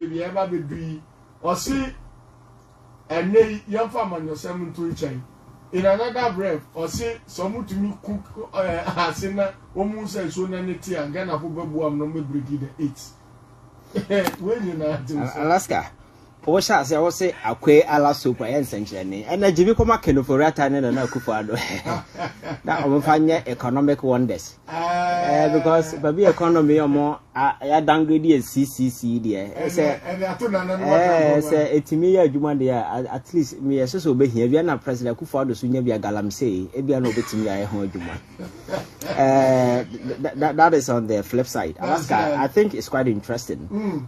be ever be or see and they young farmer yourself to each other. In another breath, or say some to me cook as in almost as soon as any tea and get a football no me brigade 8. When you know Alaska. What shall I was say a quay a la super and century, and a Jimmy Comacan for Ratan and a Kufado. That will find economic wonders. Because baby economy or more, I done good and CCC, dear. I say, it's me, you want at least me as so be here. We are not President Kufado, so you be a galamsey, if you are no bit me, I heard you. That is on the flip side. Alaska, I think it's quite interesting.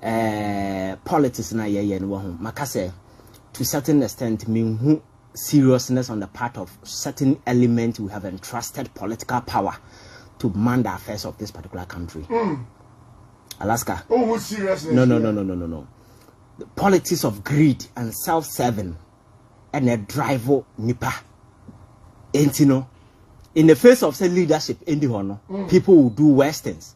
Politics na ye no ho makase to certain extent mean seriousness on the part of certain elements we have entrusted political power to man the affairs of this particular country. Alaska. Oh, seriousness? No. The politics of greed and self-serving and a driver nipa. Ain't you know? In the face of say leadership in the honor, people will do worse things.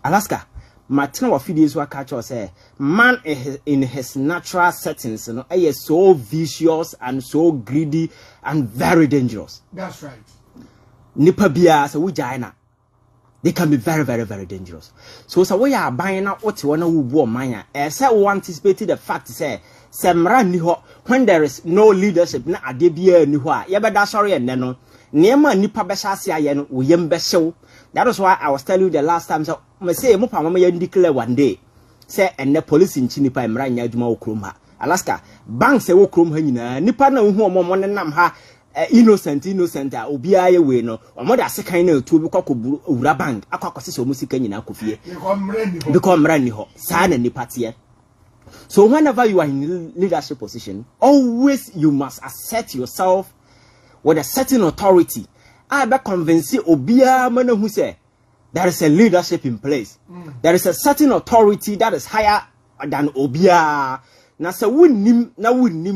Alaska. Martin of videos were catch us say man in his natural settings, you know, is so vicious and so greedy and very dangerous. That's right. Nipa bia so we jaina. They can be very, very, very dangerous. So we are buying out what you want to war mania. Say we anticipated the fact say semra ni ho when there is no leadership na adebia ni ho a yebeda sorry and no niema nipa be hase aye no wo yem be hyew. That is why I was telling you the last time so me say mo pa mama ya declare one day say and the police in chinipa emra nya adwuma okrom ha Alaska bank say okrom ha nyina nipa na hu omo ne nam ha innocent a obi aye we no omo da sekan na etu bi kwakọ owura bank akwakọ se omo sika nyina akofie because mra ni ho sa na nipa tie. So whenever you are in leadership position, always you must assert yourself with a certain authority. I be convince obia man who say there is a leadership in place. There is a certain authority that is higher than obia. Na se wunnim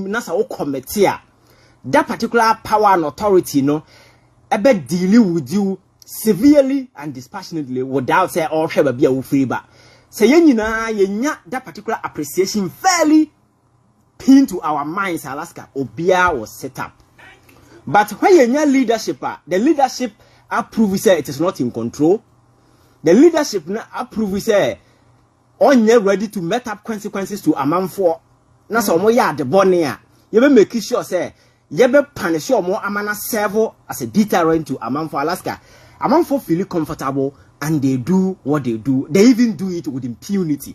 na sa wo committee that particular power and authority no ebe dealing with you severely and dispassionately without say or hwe ba bia wo free ba. Say nyina yenya that particular appreciation fairly pinned to our minds. Alaska obia was set up. But when you leadership, the leadership approve say it is not in control. The leadership approve say on you ready to met up consequences to a man for. Na so mo ya de bone a you be make sure say you be punish your more amana serve as a deterrent to a man for Alaska. A man for feel comfortable and they do what they do. They even do it with impunity.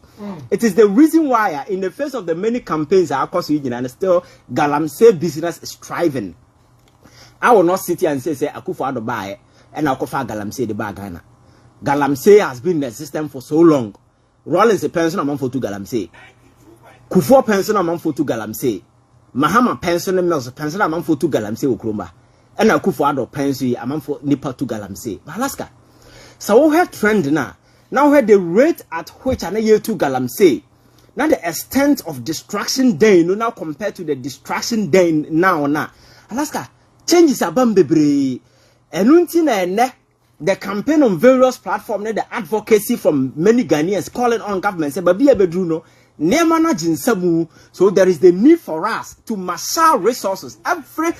It is the reason why in the face of the many campaigns across the region and still galamsey business is thriving. I will not sit here and say Akufo-Addo buy and Akufa galamsey the bag Ghana. Galamsey has been in the system for so long. Rollins a pension amount for 2 galamsey. Kufo pension amount for 2 galamsey. Mahama pension mills pension amount for 2 galamsey Okromba. And Akufo-Addo pension amount for nipa 2 galamsey. Alaska. So we have trend now. Now we have the rate at which an year 2 galamsey. Now the extent of distraction day now compared to the distraction day now. Alaska. Changes are bebre. Enunti na ene the campaign on various platforms, the advocacy from many Ghanaians calling on government say babi ebedru no nema na jinsabu. So there is the need for us to marshal resources. Every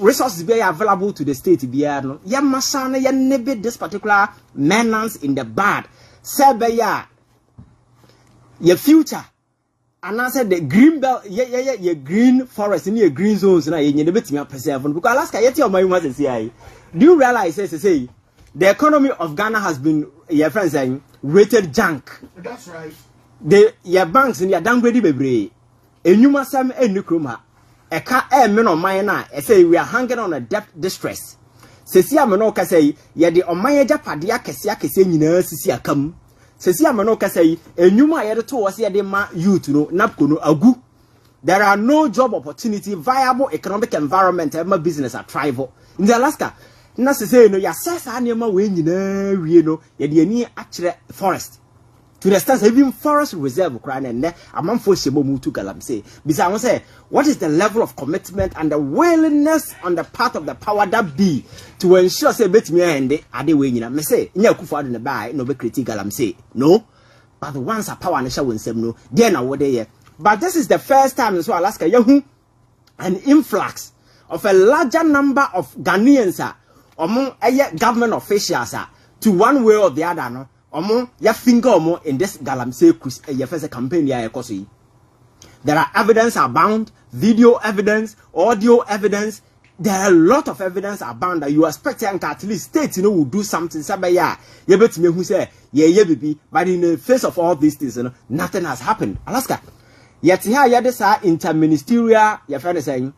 resources be available to the state be no. Ya marshal na ya nebe this particular menace in the bad. Sebe ya future. And I said the green belt, yeah, green forest in your green zones, and you never me preserve. Because Alaska, yet your money was say, do you realize, say, the economy of Ghana has been, your friends saying, rated junk. That's right. Your banks in your downgraded baby, a new masam and nukruma, a car men on my na, say we are hanging on a debt distress. Sesia Manoka say, ye the Omaya Japadia Kasiaka saying, Sisia come. Sesia Manoka say, a new my editor was here, ma youth, no, Napkuno, Agu. There are no job opportunity, viable economic environment, and my business are tribal. In the Alaska, Nasa no, ya says, I never win, you know, ye actually forest. To the extent even forest reserve crying and a man for Shebomu to Galamsey. Besides, I say, what is the level of commitment and the willingness on the part of the power that be to ensure say bet me and the other way, you know, me say, in your Kufad in the bay, no be critique Galamsey. No, but once a power and show in some no, then I would there. But this is the first time in so Alaska, Yahoo, an influx of a larger number of Ghanaians among government officials to one way or the other, no, among your finger in this galamsey cruise, your first campaign, there are evidence abound, video evidence, audio evidence. There are a lot of evidence abound that you expect at least states, will do something. Sabaya, you bet me who say, yeah, baby, but in the face of all these things, nothing has happened. Alaska, yet here, this interministerial, your friend is saying,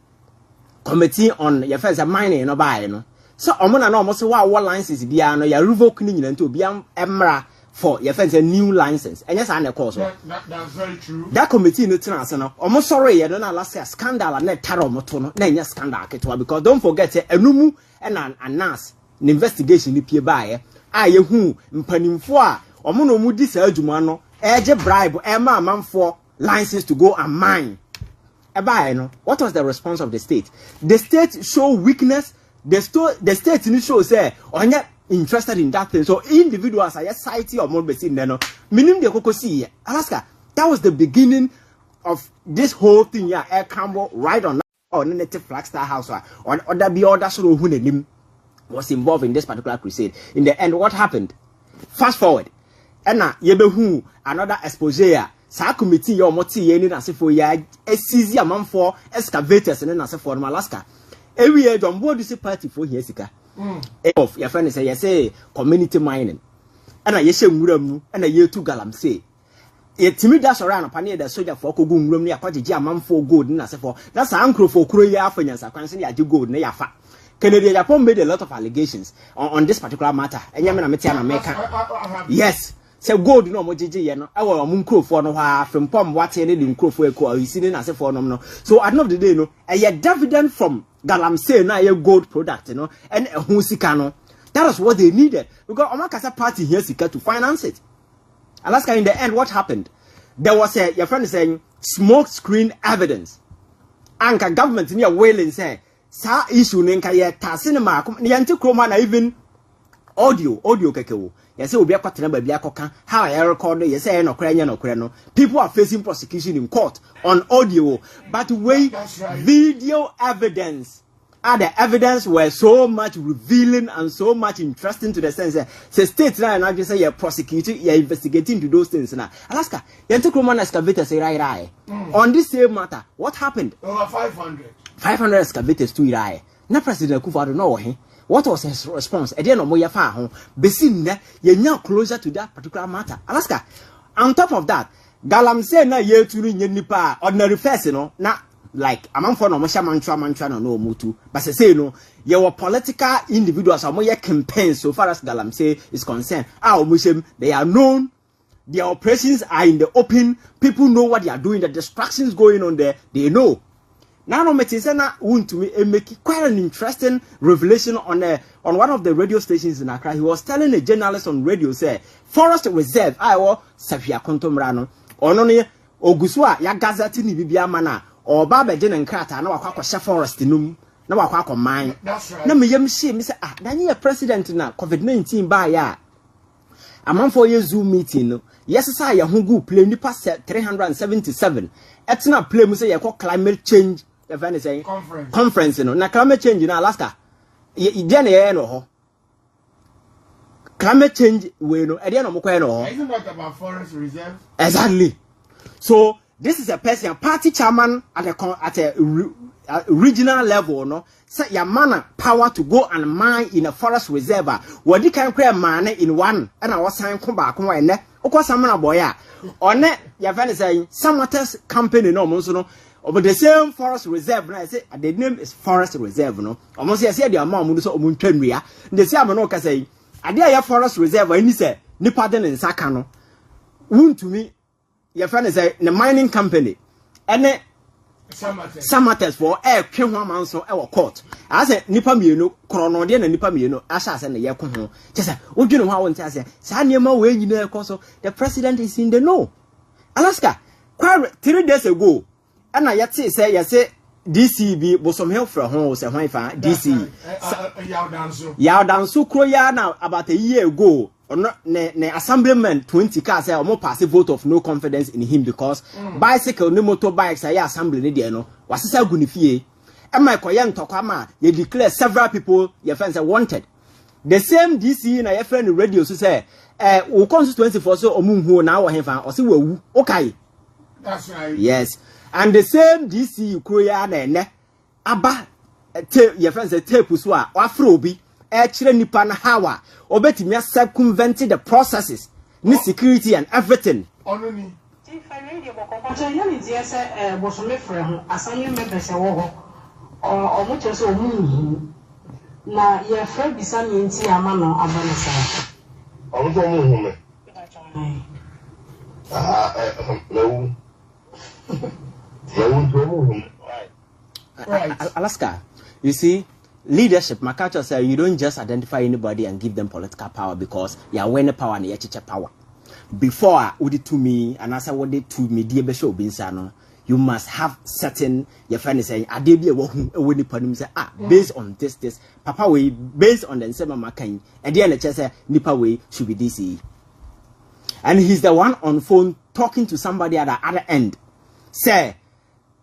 committee on your first mining, no buy, so omona no almost what license be no ya revoking into be emra for your friends a new license. And yes, I course. That's very true. That committee no tenants no almost sorry you don't last year scandal and net taro motono na scandal ketwa because don't forget enumu and an nas investigation ni pie bae aye hu mpanimfo a omono mu di sa adwuma no eje bribe e ma amanfo license to go and mine. No, what was the response of the state? The state show weakness. The state in show say on yet interested in that thing. So individuals are society or more basing no. Meaning the koko see Alaska. That was the beginning of this whole thing. Yeah, Air Campbell right on native Flagstaff House or other be other sort of who was involved in this particular crusade. In the end, what happened? Fast forward, and now yebehu another exposure. Sa committee your moti yeni na sefo ya esizi amanfo excavators ne na sefo no Alaska. Every year John board this party for here sika. Of your friend say community mining. And I yeshe nwuram nu and a year to galamsey. Ye timi da sora na pane da soldier for kogu nwuram ne akwajeje amanfo gold na sefo. That's uncle for kuro ya afanyansa kwan se ya gold ne yafa. Kennedy Japan made a lot of allegations on this particular matter. And you na metia na America. Yes. Say gold no mo jeje ye no awo mo nkrofo no ha frimpom wate ne de nkrofo eko isini na sefo no so at the end of the day no a dividend from galamsey na ye gold product no and hu sika no that was what they needed because omakasa party here sika to finance it. Alaska, in the end what happened, there was your friend is saying smoke screen evidence anka government near wailing say sa issue nka ye tasine ma ye ntikroma na even audio kekewo. Yes, will be a quarter number how I record yes, no crano. People are facing prosecution in court on audio, but wait, video evidence. The evidence were so much revealing and so much interesting to the sense that the state now and I just say you're prosecuting, you're investigating to those things now. Alaska, you took Roman excavators right. On this same matter, what happened? Over 500. 500 excavators to Irai. Now President Kufuor know him. What was his response? Again, no more far home. Besin, you're now closer to that particular matter. Alaska. On top of that, galamsey na ye tunu nipa ordinary face no na like among for no mantra no mutu. But say no, you were political individuals or more campaigns so far as galamsey is concerned. They are known. Their operations are in the open. People know what they are doing. The distractions going on there, they know. Now, no metisena want to make quite an interesting revelation on one of the radio stations in Accra. He was telling a journalist on radio, say, Forest Reserve, Iowa, Safia Contomrano, or no, Oguswa, ya gazati ni bibia mana, or Baba Jen and Krata, no aqua forest in no aqua mine. That's right. No, me yam she, Mr. Ah, Daniel President now, COVID-19 by ya. A month for your Zoom meeting, yes, sir, ya hungu play ni pass 377. It's not play, Mr. Yako climate change. Conference, na climate change in Alaska. No climate change, we know, isn't that about forest reserve? Exactly. So, this is a person, party chairman at a regional level, no, set your man power to go and mine in a forest reserve. What you can create money in one, and I was saying, come back, one, of course, I'm a boy. On it, your friend is saying, some company, no, Monsono. But the same forest reserve, I say the name is forest reserve, no. Almost I said the amount so Muntenria. The same no can say, I dare forest reserve, and he said, Nipaden and Sakano. Wound to me, your friend is a mining company, and Samates for air Kinwaman so our court. I said Nipamino, Coronodian and Nipamino, Ashas and the Yakuno. Just would you know how one says, Sanyama way you know, also the president is in the no. Alaska, quite 3 days ago. And I yet say, DCB was some help from home, say, DC. Yao Dansu Kroya now, about a year ago. or not ne assemblyman 20 cars say or pass a vote of no confidence in him because bicycle no motorbikes say assembly ne dey no wasesa gunifie e my koyen tokama ye declare several people your friends are wanted. The same DC na your friend radio so say we constituency for so omunhu na wo hefa o se wawu okay. That's right. Yes. And the same DC Korea na ene aba your friends say tape so a wafro obi kire nipa na hawa obetimi circumvent the processes ni security and everything. Ononi if I radio boko you dey say bosome frɛ ho asanyo members wo ho o mo che so omunhu na ye frɛ bisa mi nti ama no abana sa I'm going to Alaska, you see, leadership, my culture says you don't just identify anybody and give them political power because you are winning power and you are power. Before, what did to me, and I said what did to me, dear Bishop Binsano, you must have certain, your friend is saying, I did be a winning pardon, say, based on this, Papa way, based on the Nsema Makan, and the NHS say, Nipa way should be DC. And he's the one on phone talking to somebody at the other end. Say,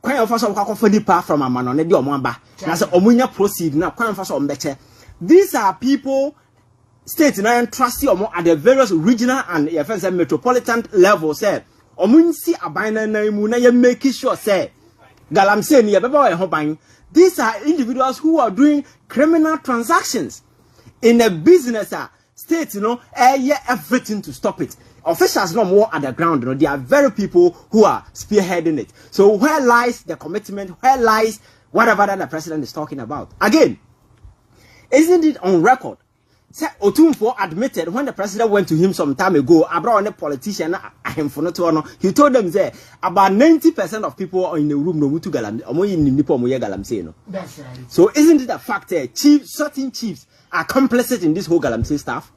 Quite of us for Nipa from a man on the Omamba. Now, so Omunya proceed now, quite of us on better. These are people, states and trustee or more at the various regional and metropolitan levels, say. Omunsi abina na imuna ye make sure say galamsey ni ebeba we ho ban. These are individuals who are doing criminal transactions in a business state, you know, everything to stop it. Officials no more at the ground, you know, they are very people who are spearheading it. So where lies the commitment? Where lies whatever that the president is talking about? Again, isn't it on record? Say Otumfo admitted when the president went to him some time ago, about a politician, he told them that about 90% of people in the room no mutu galamsey. That's right. So isn't it a fact that certain chiefs are complicit in this whole galamsey stuff?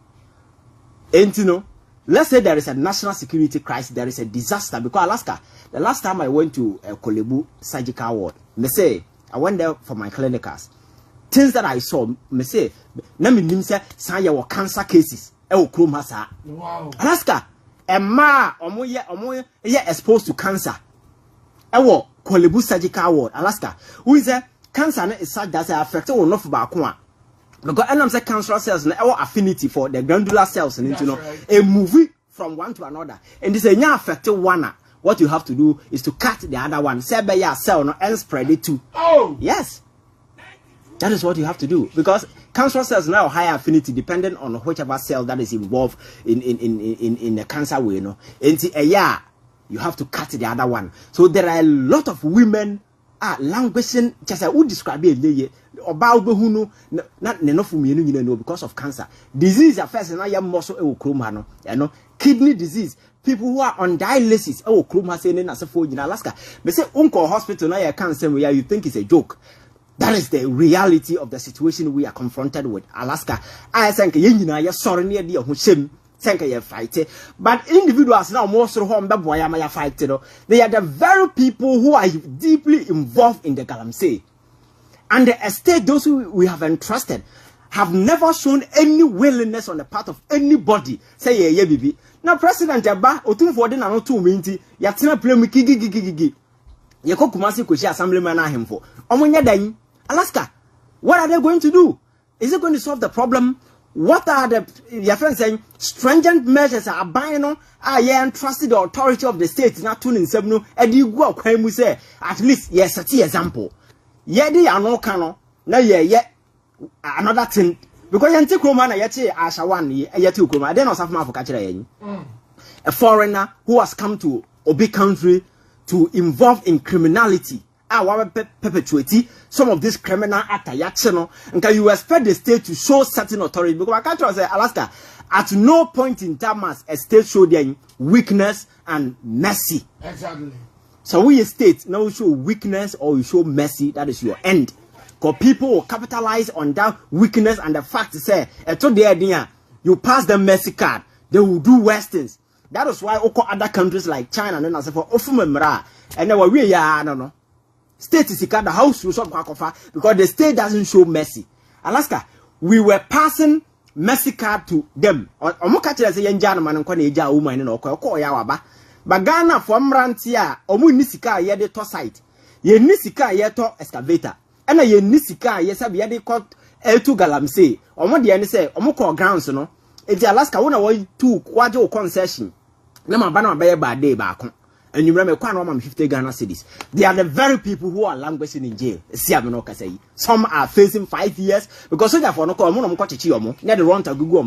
And you know, let's say there is a national security crisis, there is a disaster because Alaska. The last time I went to Kolebu surgical ward, I went there for my clinicals. Things that I saw, me say, na me nim say say your cancer cases. Wow. Alaska, a ma omo ye exposed to cancer. Ewo Kolebu surgical ward, Alaska. Who is cancer is such that affect will not for back one. Because I'm say cancer cells na ewo affinity for the glandular cells and you know a movie from one to another. And this nya affect one. What you have to do is to cut the other one. Say by your cell no and spread it too. Oh yes. That is what you have to do because cancer cells now higher affinity depending on whichever cell that is involved in the cancer way, you know. And you have to cut the other one. So there are a lot of women languishing. Just I would describe it about who know not enough for me, you know, because of cancer. Disease affects and I am muscle you know, kidney disease. People who are on dialysis, in Alaska. They say uncle hospital now cancer where you think it's a joke. That is the reality of the situation we are confronted with. Alaska, I think you sorry near the shame. Thank you, fight. But individuals now most of home that fight. They are the very people who are deeply involved in the galamsey. And the estate, those who we have entrusted, have never shown any willingness on the part of anybody. Say yeah, baby. Now, President Jabba, Otumfo na no 2 minutes, yatina play me gigi. Yeko Kumasi Kushi Assemblyman him for. Omunya dan. Alaska, what are they going to do? Is it going to solve the problem? What are your friends saying? Stringent measures are buying on. And trusted the authority of the state not tuning seven. And you go we say at least yes, a example. Yeah, they are no canon. No, yeah, another thing. Because you take Roma, yet Asha 1 year, yet 2 Roma. Then also have for catching a foreigner who has come to Obi country to involve in criminality. Perpetuate some of this criminal act and can you expect the state to show certain authority? Because I can't say Alaska at no point in time as a state show their weakness and mercy. Exactly. So we a state now show weakness or you show mercy, that is your end. Because people will capitalize on that weakness and the fact to say you pass the mercy card, they will do worse things. That is why other countries like China and then I say for Ofumemra and then we no. State is the house because the state doesn't show mercy. Alaska, we were passing mercy card to them. Omo ka kire say yenja no man nko na eja woman no ko ya waba. Ba Ghana for mranti a omo ni sika ye de to site. Ye ni sika ye to excavator. Ena ye ni sika ye sabe ye de ko L2 galamsey. Omo de ne say omo ko grounds no. Edi Alaska wona wo tu kwaje o concession. Na ma ba na ba ye ba day ba ko. And you remember, 50 Ghana cities. They are the very people who are languishing in jail. Some are facing 5 years because so therefore no call the run to Google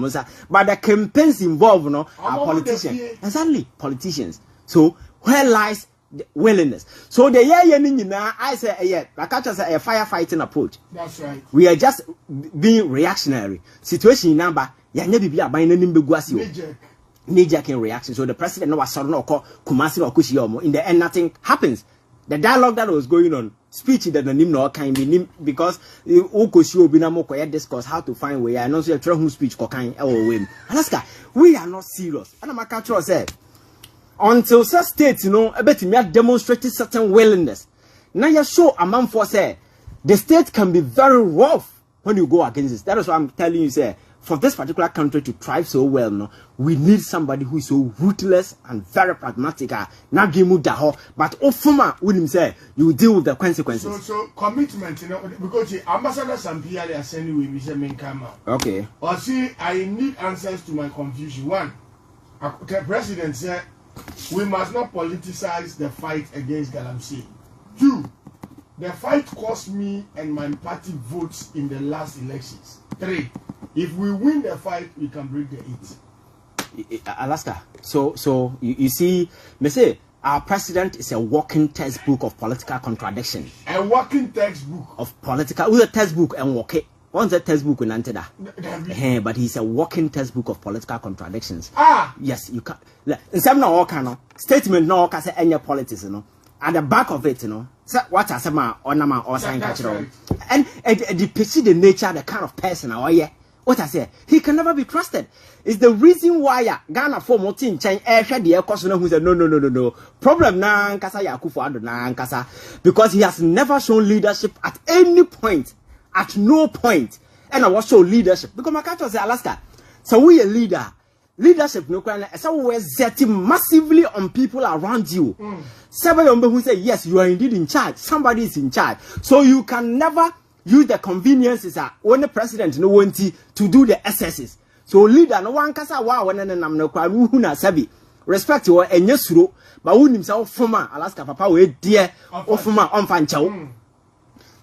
but the campaigns involved are politicians. Exactly, politicians. So where lies the willingness? So the I say like I say a firefighting approach. That's right. We are just being reactionary. Situation number ya nebi be buying knee-jerking reaction. So the president was sort of Kumasi or Kushiomo. In the end, nothing happens. The dialogue that was going on, speech that the name no kind be because Okushio Binamoko discuss how to find way. I know so a speech cocaine or win. Alaska, we are not serious. And my culture said until such states, I bet me have demonstrated certain willingness. Now you show a man for say the state can be very rough when you go against this. That is what I'm telling you, say. For this particular country to thrive so well, we need somebody who is so ruthless and very pragmatic. Not give daho, but ofuma with him say you deal with the consequences. So commitment, because the ambassador Sampiali are sending with Mr. Menkama. Okay. Or see, I need answers to my confusion. One, the president said we must not politicize the fight against galamsey. Two, the fight cost me and my party votes in the last elections. Three, if we win the fight, we can break the 8. Alaska. So you see, me say our president is a walking textbook of political contradiction. A walking textbook of political. Who's a textbook and walk it? What's a textbook in Anteda? But he's a walking textbook of political contradictions. Yes, you can. In some no kind statement no can say any politics, At the back of it, what I say ma or nama or sign cultural. And depict the nature, the kind of person what I say, he can never be trusted. It's the reason why Ghana for Motin change air the air cost who said no. Problem na nkasa Yakufo na nkasa because he has never shown leadership at any point, at no point. And I was show leadership because my country say Alaska. So we a leader. Leadership no crime. So we're setting massively on people around you. Somebody who say yes, you are indeed in charge. Somebody is in charge. So you can never use the conveniences when the president no want to do the excesses. So leader no one kasa wa when nam no kwa who na sabi respect you enye suro but who himself former Alaska papa we dear or former onfanchao.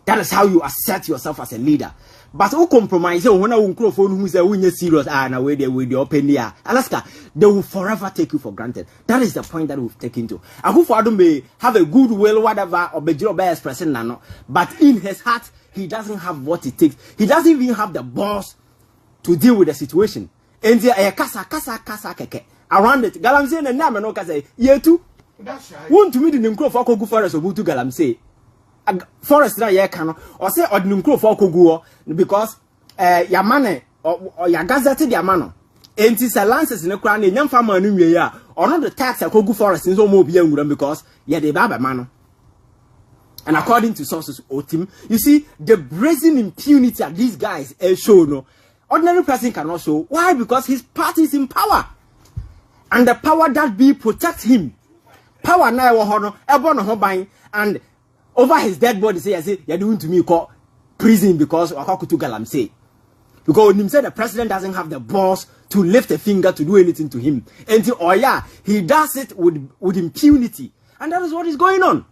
That is how you assert yourself as a leader. But who compromise when a phone who say we serious na we dey open here Alaska, they will forever take you for granted. That is the point that we've taken to. Akufo-Addo may have a good will whatever or be job expressing nano, but in his heart he doesn't have what it takes. He doesn't even have the balls to deal with the situation. And there kasa keke around it. Galamsey and Nam no kasa ye too. That's right. Want to meet the Nkro for Kogu forest of Butu Galamsey. Forest na ye kano or say or Nkro for Kogu because ya mane or ya gazette ya mano. And it's a lances in the crown in young farmer new year or not the tax at Kogu forest in so more because ya de baba mano. And according to sources, you see the brazen impunity that these guys show. No, ordinary person cannot show. Why? Because his party is in power, and the power that be protects him. Power now and over his dead body say, "You're doing to me call prison because Wakakutu Galamsey." Because when him said the president doesn't have the balls to lift a finger to do anything to him, and he does it with impunity, and that is what is going on.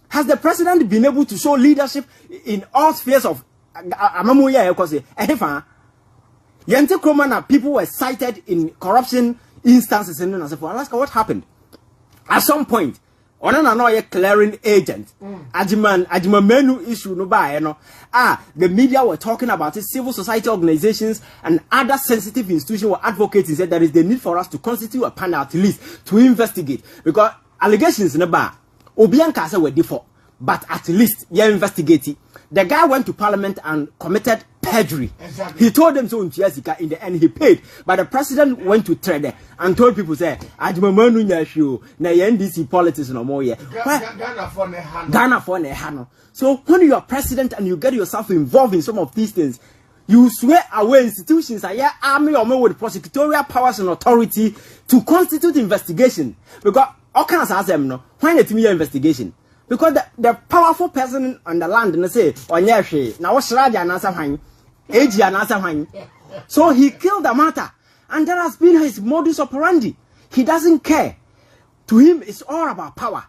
Has the president been able to show leadership in all spheres of Amamuya? People were cited in corruption instances in Alaska. What happened? At some point, on an clearing agent, Ajima menu issue no buy, the media were talking about it, civil society organizations and other sensitive institutions were advocating said there is the need for us to constitute a panel at least to investigate because allegations in the bar. Obianka said were default, but at least you investigate it. The guy went to parliament and committed perjury. Exactly. He told them so in Jessica. In the end, he paid. But the president went to trade and told people, "Say, Ajimamanu nyashu na NDC politics no more here." Ghana for ne hano. So when you are president and you get yourself involved in some of these things, You swear away institutions are yeah, army or more with prosecutorial powers and authority to constitute investigation. Because all kinds of them no when it me investigation. Because the powerful person on the land and say Onyeshi now Shraja and answer hang age and answer hang. So he killed the matter, and that has been his modus operandi. He doesn't care. To him, it's all about power.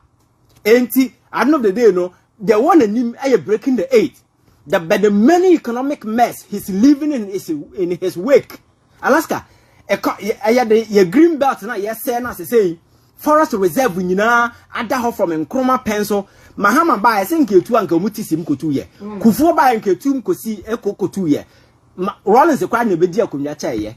And at the end of the day, no, the one in him are breaking the 8. But the many economic mess he's living in is in his wake. Alaska, a green belt now, yes, say, forest reserve, we know, Adaho from Nkrumah pencil, Mahama by a single to Uncle Mutisim Kotuye, Kufu by Uncle Tum Kosi, Eko Kotuye, Rollins the crime of Bedia Kumyacha.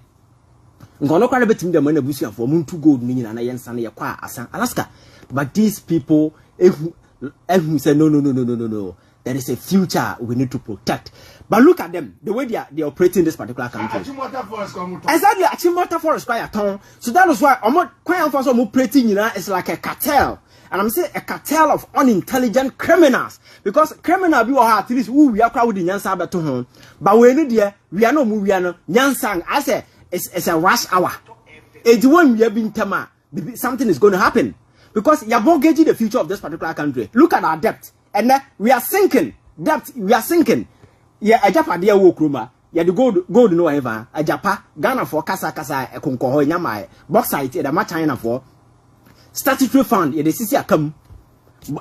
Ngono kwa betim dem na busia for mun to gold ni na yensa na yakwa asan Alaska. But these people say no. There is a future we need to protect. But look at them, the way they are operating this particular country. Exactly, Achimota Forest quite a so that is why quite operating is like a cartel. And I'm saying a cartel of unintelligent criminals. Because criminal people are at least we are crowding Yansa to home. But we need we are no movie Yansang. I say it's a rush hour. It's when we have been tema, something is going to happen. Because you are mortgaging the future of this particular country. Look at our debt. And we are sinking. Debt, we are sinking. Yeah, a Japa dear Wokruma. Yeah, the gold no ever. A Japa, Ghana for Kasa, a Concoho, Yamai, Bauxite, and a Machina for statutory fund. Yeah, the CC come.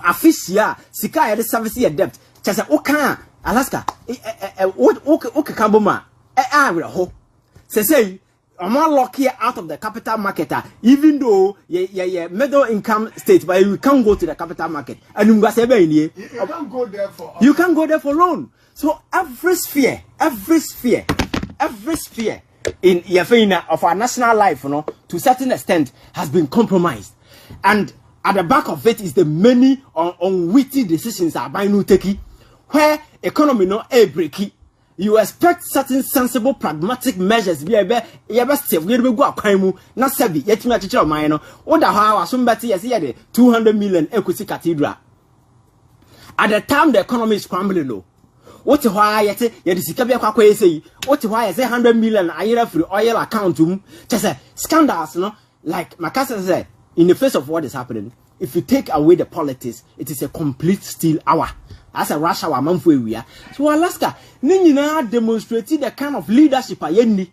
A fish, yeah, Sika, the service year debt. Chasa Oka, Alaska, Oka Kamboma, I will hope. Say, I'm not lucky out of the capital market, even though middle income state, but you can't go to the capital market. And you can't go there for you can't go there for loan. So every sphere in Yafina of our national life, to a certain extent, has been compromised. And at the back of it is the many unwitty decisions are by no taking, where economy no a breaky. You expect certain sensible, pragmatic measures. Be able to go a crime, not savvy, yet me a teacher of mine. Or the how somebody has here 200 million equity cathedral. At the time, the economy is crumbling low. What why yet the Sikabia say, what why I say 100 million a year for oil account just a scandals, like Macassa said, in the face of what is happening, if you take away the politics, it is a complete still hour. As a rush hour month we are. So Alaska, Nina demonstrated the kind of leadership I need.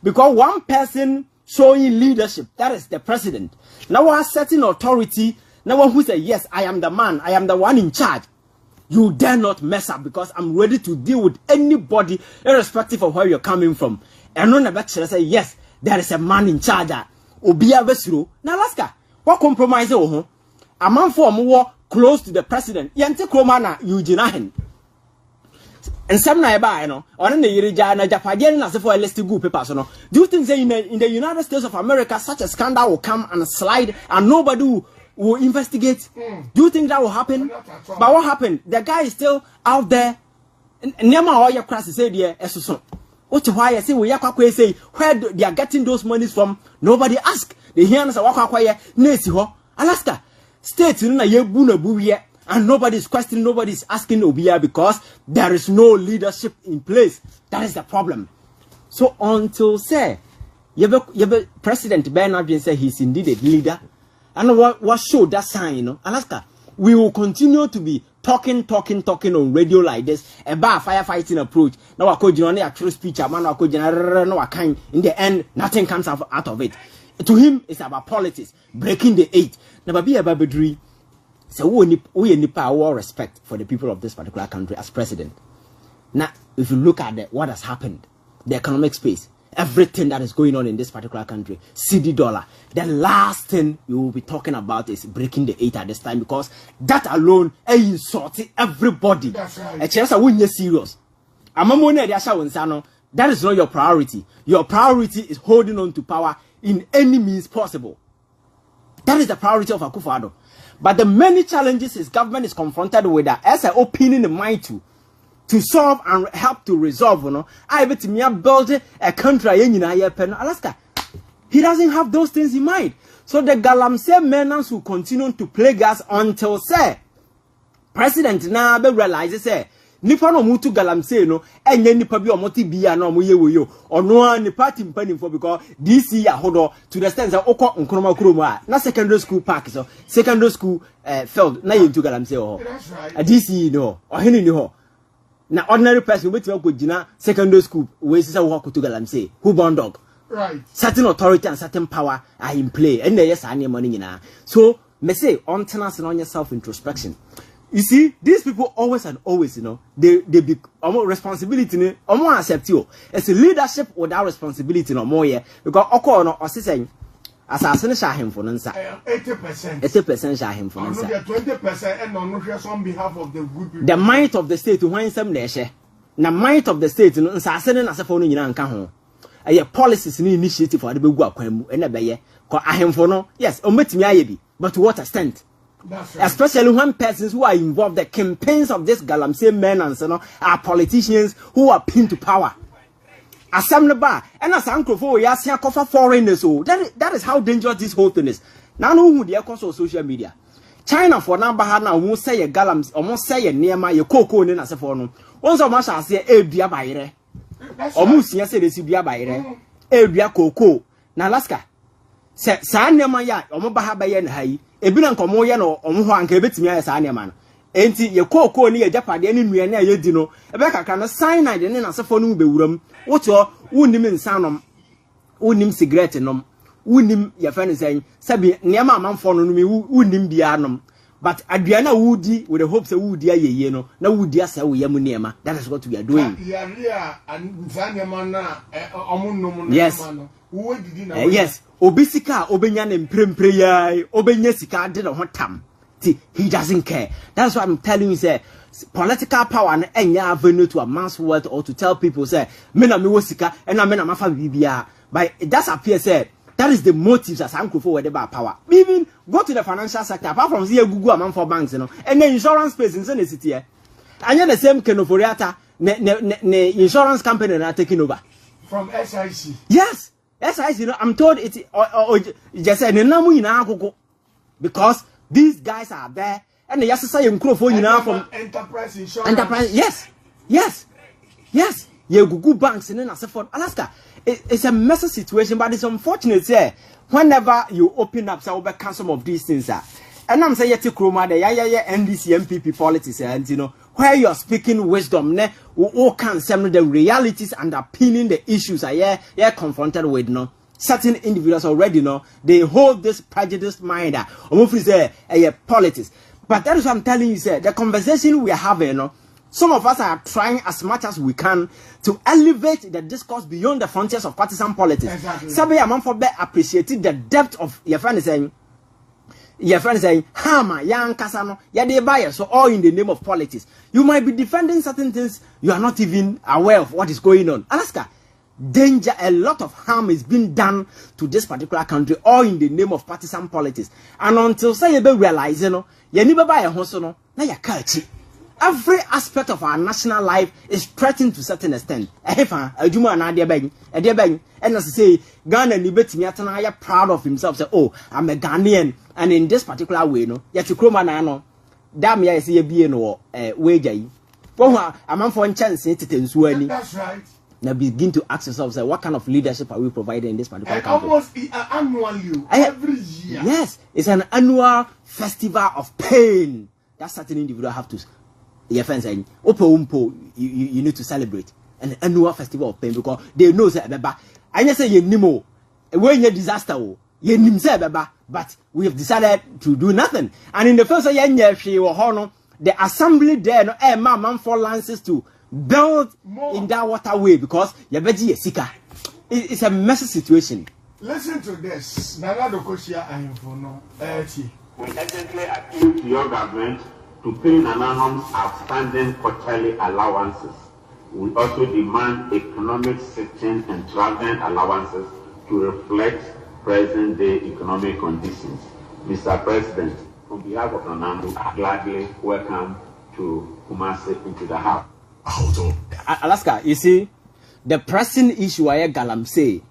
Because one person showing leadership, that is the president. Now one setting authority, now one who say, yes, I am the man, I am the one in charge. You dare not mess up because I'm ready to deal with anybody, irrespective of where you're coming from. And on the back say, yes, there is a man in charge. Obia Vesiro. Now Alaska, what compromise? A man for more close to the president. Yante Kromana, Eugene. And some na on the Yirija Japadian as for a list good papers. Do you think that in the United States of America such a scandal will come and slide and nobody will investigate? Do you think that will happen? But what happened? The guy is still out there. Nema all your classes say there, Esuson. What why I say we say where they are getting those monies from? Nobody ask. They hear us Nesi Alaska. States in a year and nobody is questioning, nobody is asking Obia because there is no leadership in place. That is the problem. So until say President Bernard say he's indeed a leader, and what showed that sign, Alaska, we will continue to be talking on radio like this about firefighting approach. Now I could only a true speech, a man I could no kind. In the end, nothing comes out of it. To him, it's about politics, breaking the 8. Never be a babadry. So we need power respect for the people of this particular country as president. Now, if you look at what has happened, the economic space, everything that is going on in this particular country, CD dollar, the last thing you will be talking about is breaking the 8 at this time because that alone insulting everybody. That's right. A serious. That is not your priority. Your priority is holding on to power in any means possible. That is the priority of Akufo-Addo. But the many challenges his government is confronted with that as an opening the mind to solve and help to resolve. I bet me build a country in Alaska. He doesn't have those things in mind. So the galamsey menace will continue to plague us until say President Nabe realizes nipa no mutu galamsey no enye nipa bi omoti bia na omo yewoyo ono a ni party mpanimfo because DC ahodo to the sense that okọ nkroma kromo a na secondary school park so secondary school field na yentu galamsey ho a DC no ohini ni ho na ordinary person wetin go gina secondary school we sisa wo ko to galamsey who born dog right certain authority and certain power are in play and yes any money nyina so me say on tenance on your self introspection. You see, these people always and always, you know, they be responsibility, more accept you. It's a leadership without responsibility no more, yeah. Because Oko no or saying, assassin shah him for answer. 80%. 80% shah him for answer. 20% and on on behalf of the good people. The might of the state to win some nation. The might of the state, you know, assassin and as a phone in Yanka. A policies ni initiative for the big work and a baye. Cause I him for no, yes, omit me but to what extent? That's right. Especially when persons who are involved, the campaigns of this galamsey men and so on are politicians who are pinned to power. Assembly bar and as uncle for yasia cover foreigners. So that is how dangerous this whole thing is. Now who the cost of social media. China for number now won't say a galams almost say a near my cocoa in as a phone. Once of much I say a bia by almost yes, it is bia by a bia cocoa. Now Alaska. Sa nneema ya omo ba ha ba ye na hayi ebi na nkomo ye no omo ho anka ebetimi aye sa nneema no enti ye kokoo ni ye japade ni nua na ye di no ebe kakra no cyanide ne na sefo no bewuram woto wonnim nsanom wonnim cigarette nom wonnim ye fa ne san sabi nneema amanfo no no wonnim bia nom but adua na wudi with the hope say wudi ayeye no na wudi asa wo yam nneema that is what we are doing yes yes obisika obenya ne mprempre yai obenya sika de no hotam he doesn't care. That's why I'm telling you say political power and enya avenue to amass wealth or to tell people say me na me wo sika and na me na mafa bibia but it does appear say that is the motives as uncle for whatever power. Even go to the financial sector apart from here Google amount for banks you know and the insurance space in the city here and the same kenoforiata ne insurance company are taking over from SIC. Yes. SIC, you know, I'm told it's just a because these guys are there and they just say from Enterprise Insurance. Enterprise, yes. You Google banks in Alaska. It's a messy situation, but it's unfortunate. Yeah, whenever you open up, so become some of these things. And I'm saying, NDC MPP politics, and you know, where you're speaking wisdom, ne, who can some the realities and underpinning the issues are confronted with, no. Certain individuals already know they hold this prejudiced mind, politics. But that is what I'm telling you, sir. The conversation we are having, no, some of us are trying as much as we can to elevate the discourse beyond the frontiers of partisan politics. Exactly. Somebody among for appreciating the depth of your friend saying. Your friend saying, Hama, young Casano, they buy so all in the name of politics. You might be defending certain things, you are not even aware of what is going on. Alaska, danger, a lot of harm is being done to this particular country, all in the name of partisan politics. And until say you realize, you know, you never buy a house, no, now you're catchy. Every aspect of our national life is threatened to a certain extent. And as I say, Ghana are proud of himself. Say, oh, I'm a Ghanaian, and in this particular way, no, yet to Kroma Nano, damn, I see a being or wage. Well, I'm for chance. That's right. Now begin to ask yourself, say, what kind of leadership are we providing in this particular country? Almost annually, every year. Yes, it's an annual festival of pain. That certain individual have to. Your friends saying, you need to celebrate an annual festival of pain because they know that I just say you nimo when you disaster you nimse but we have decided to do nothing. And in the first year, the assembly there no man for lances to build more in that waterway because you beji sika. It's a messy situation. Listen to this. Nana Dokosia Ayinfono. We urgently appeal to your government to pay Nananom's outstanding quarterly allowances. We also demand economic searching and traveling allowances to reflect present-day economic conditions. Mr. President, on behalf of Nanano, I gladly welcome to Kumasi into the house. Alaska, you see, the pressing issue I galamsey,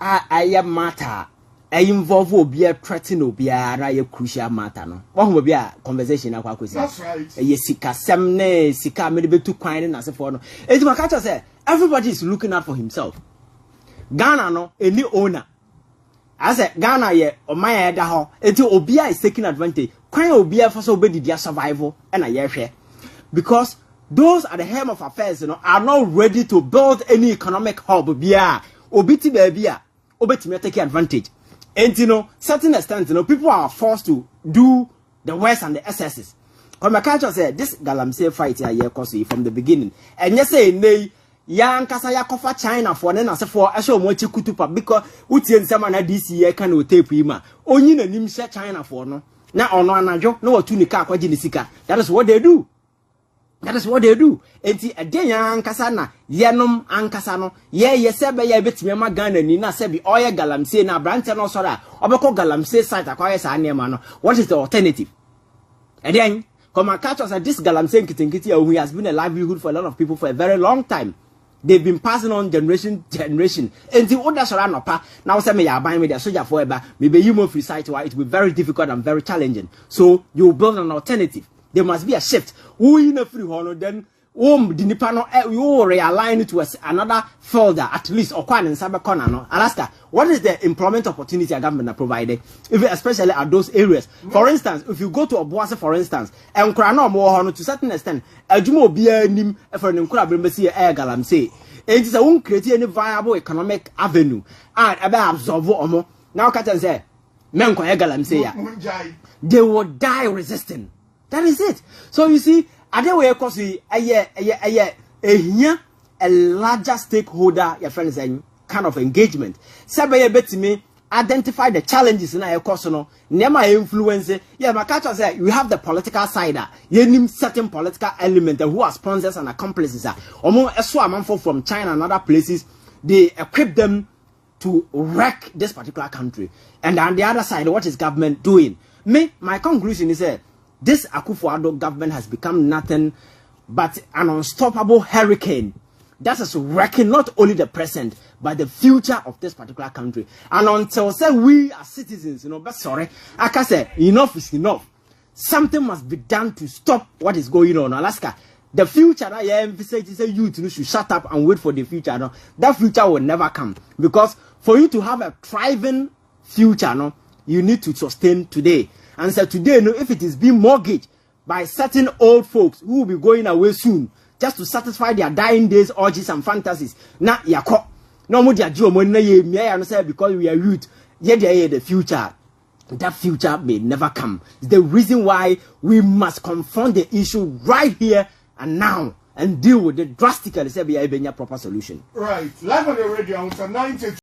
I matter involve obi threaten obi ara ye crucial matter no one will be a conversation akwa kwesi that's right ye sika sem ne sika me betu kwan na asefo no enti maka say everybody is looking out for himself. Ghana no any owner as a Ghana ye oman ya da ho enti obi is taking advantage kwan obi for so obedi dia survival and a ye hwe because those at the helm of affairs are not ready to build any economic hub bia obiti baby obetime take advantage. And certain extent, people are forced to do the worst and the excesses. Come my culture say this galamsey fight here cause from the beginning. And you say nay, yan kasa ya kofa China for then as for I show much kutupa because uti nsema na this year can o tape him. Only na nim share China for no. Na ono anajo no watu nika kwaji ni sika. That is what they do. That is what they do. Enti edenya ankasa na yenom ankasa no ye sebe ye betime ma Ghana ni na sebi oye galamsey na branch no sora obeko galamsey site akwa ye sa anema no. What is the alternative? Eden come catch us this galamsey nkitinkiti who has been a livelihood for a lot of people for a very long time. They've been passing on generation. Enti oda sora no pa now say me ya ban me the soldier for eba maybe you move free site where it will be very difficult and very challenging. So you build an alternative. There must be a shift. We in a free honor then the Nipano you realign it to another folder at least or in Cyber corner no. Alaska, what is the employment opportunity a government provided? If especially at those areas. For instance, if you go to Obuasi for instance, and Krano more to certain extent, a jumo be nim for an incredible air galamsey. It is a won't create any viable economic avenue. And about absorb omo. Now Katan say, Menko galamsey. They will die resisting. That is it. So you see, adewe kosi a larger stakeholder your friends and kind of engagement. Sabeye betime identify the challenges in our course no. Nema influence. Yeah, my culture say you have the political side. You name certain political element who are sponsors and accomplices. Omo eso amanfo from China and other places. They equip them to wreck this particular country. And on the other side, what is government doing? My conclusion is that this Akufo-Addo government has become nothing but an unstoppable hurricane that is wrecking not only the present but the future of this particular country. And until say we as citizens, but sorry, I can say enough is enough. Something must be done to stop what is going on. Alaska, the future that you emphasize is youth should shut up and wait for the future. No, that future will never come because for you to have a thriving future, no, you need to sustain today. And so today, no, if it is being mortgaged by certain old folks who will be going away soon, just to satisfy their dying days, urges and fantasies. Now, yako. No more dia jo mo na ye me ya no say because we are youth. Ye the future. That future may never come. It's the reason why we must confront the issue right here and now and deal with it drastically. Say be a proper solution. Right. Live on the radio on 90.